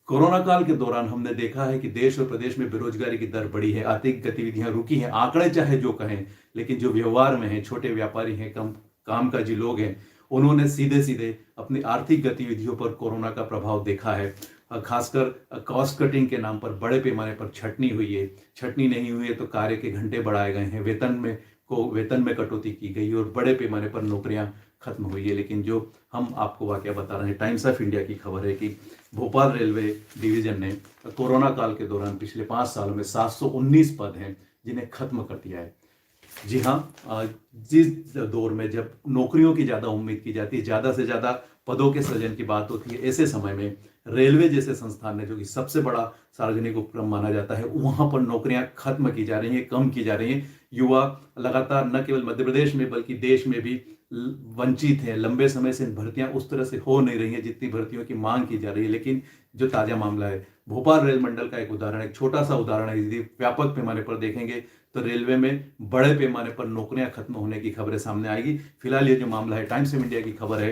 Corona काल के दौरान हमने देखा है कि देश और प्रदेश में बेरोजगारी की दर बढ़ी है, आर्थिक गतिविधियां रुकी हैं, आंकड़े चाहे जो कहें, लेकिन जो व्यवहार में है, छोटे व्यापारी हैं, कम कामकाजी लोग हैं, उन्होंने सीधे सीधे अपनी आर्थिक गतिविधियों पर कोरोना का प्रभाव देखा है। खासकर कॉस्ट कटिंग के नाम पर बड़े पैमाने पर छटनी हुई है। छटनी नहीं हुई है तो कार्य के घंटे बढ़ाए गए हैं, वेतन में कटौती की गई और बड़े पैमाने पर नौकरियां खत्म हुई है। लेकिन जो हम आपको वाकया बता रहे हैं, टाइम्स ऑफ इंडिया की खबर है कि भोपाल रेलवे डिवीजन ने कोरोना काल के दौरान पिछले 5 सालों में 719 पद हैं जिन्हें खत्म कर दिया है। जी हाँ, जिस दौर में जब नौकरियों की ज़्यादा उम्मीद की जाती है, ज़्यादा से ज़्यादा पदों के सृजन की बात होती है, ऐसे समय में रेलवे जैसे संस्थान है जो कि सबसे बड़ा सार्वजनिक उपक्रम माना जाता है, वहाँ पर नौकरियाँ खत्म की जा रही हैं, कम की जा रही हैं। युवा लगातार न केवल मध्य प्रदेश में बल्कि देश में भी वंचित हैं। लंबे समय से भर्तियां उस तरह से हो नहीं रही हैं जितनी भर्तियों की मांग की जा रही है। लेकिन जो ताज़ा मामला है, भोपाल रेल मंडल का एक उदाहरण, एक छोटा सा उदाहरण है। यदि व्यापक पैमाने पर देखेंगे तो रेलवे में बड़े पैमाने पर नौकरियां खत्म होने की खबरें सामने आएगी। फिलहाल ये जो मामला है, टाइम्स ऑफ इंडिया की खबर है,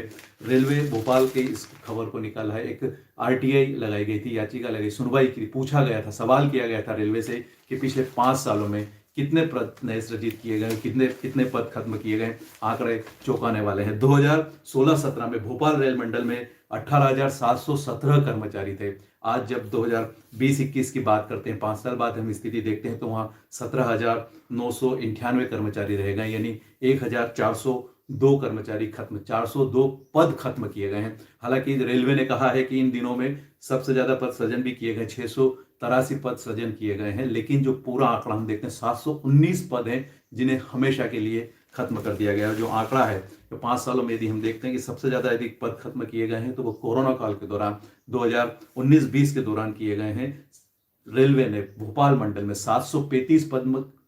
रेलवे भोपाल के इस खबर को निकाला है। एक आरटीआई लगाई गई थी, याचिका लगाई, सुनवाई की, पूछा गया था, सवाल किया गया था रेलवे से कि पिछले 5 सालों में कितने पद नए सृजित किए गए, कितने पद खत्म किए गए। आंकड़े चौंकाने वाले हैं। 2016-17 में भोपाल रेल मंडल में 18,717 कर्मचारी थे। आज जब 2020-21 की बात करते हैं, 5 साल बाद हम स्थिति देखते हैं, तो वहाँ 17,998 कर्मचारी रह गए, यानी 1,402 कर्मचारी खत्म, 402 पद खत्म किए गए हैं। हालांकि रेलवे ने कहा है कि इन दिनों में सबसे ज्यादा पद सृजन भी किए गए, 683 पद सृजन किए गए हैं। लेकिन जो पूरा आंकड़ा हम देखते हैं, 719 पद हैं जिन्हें हमेशा के लिए खत्म कर दिया गया है। जो आंकड़ा है, तो 5 सालों में यदि हम देखते हैं कि सबसे ज्यादा यदि पद खत्म किए गए हैं तो वो कोरोना काल के दौरान 2019-20 के दौरान किए गए हैं। रेलवे ने भोपाल मंडल में 735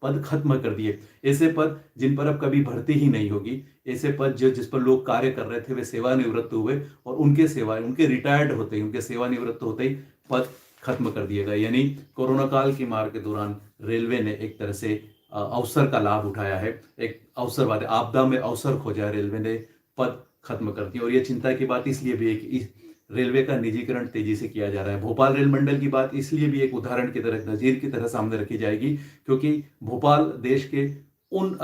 पद खत्म कर दिए। ऐसे पद जिन पर अब कभी भर्ती ही नहीं होगी, ऐसे पद जिस पर लोग कार्य कर रहे थे वे सेवानिवृत्त हुए और उनके रिटायर्ड होते ही, उनके सेवानिवृत्त होते ही पद खत्म कर दिए गए। यानी कोरोना काल की मार के दौरान रेलवे ने एक तरह से अवसर का लाभ उठाया है। एक अवसरवादी आपदा में अवसर खोजा, रेलवे ने पद खत्म कर दिए। और ये चिंता की बात इसलिए भी है कि रेलवे का निजीकरण तेजी से किया जा रहा है। भोपाल रेल मंडल की बात इसलिए भी एक उदाहरण की तरह, नजीर की तरह सामने रखी जाएगी क्योंकि भोपाल देश के उन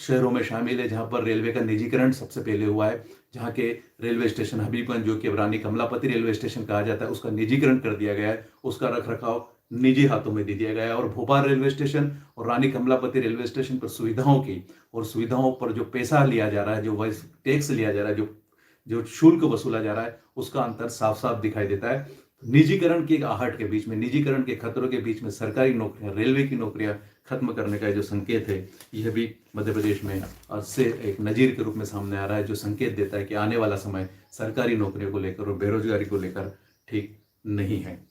शहरों में शामिल है जहां पर रेलवे का निजीकरण सबसे पहले हुआ है। जहां के रेलवे स्टेशन हबीबगंज, जो कि अब रानी कमलापति रेलवे स्टेशन कहा जाता है, उसका निजीकरण कर दिया गया है। उसका रख रखाव निजी हाथों में दे दिया गया है। और भोपाल रेलवे स्टेशन और रानी कमलापति रेलवे स्टेशन पर सुविधाओं पर जो पैसा लिया जा रहा है, जो टैक्स लिया जा रहा है, जो शुल्क वसूला जा रहा है, उसका अंतर साफ साफ दिखाई देता है। निजीकरण की आहट के बीच में, निजीकरण के खतरों के बीच में सरकारी नौकरियां, रेलवे की नौकरियां खत्म करने का जो संकेत है, यह भी मध्य प्रदेश में से एक नजीर के रूप में सामने आ रहा है, जो संकेत देता है कि आने वाला समय सरकारी नौकरियों को लेकर और बेरोजगारी को लेकर ठीक नहीं है।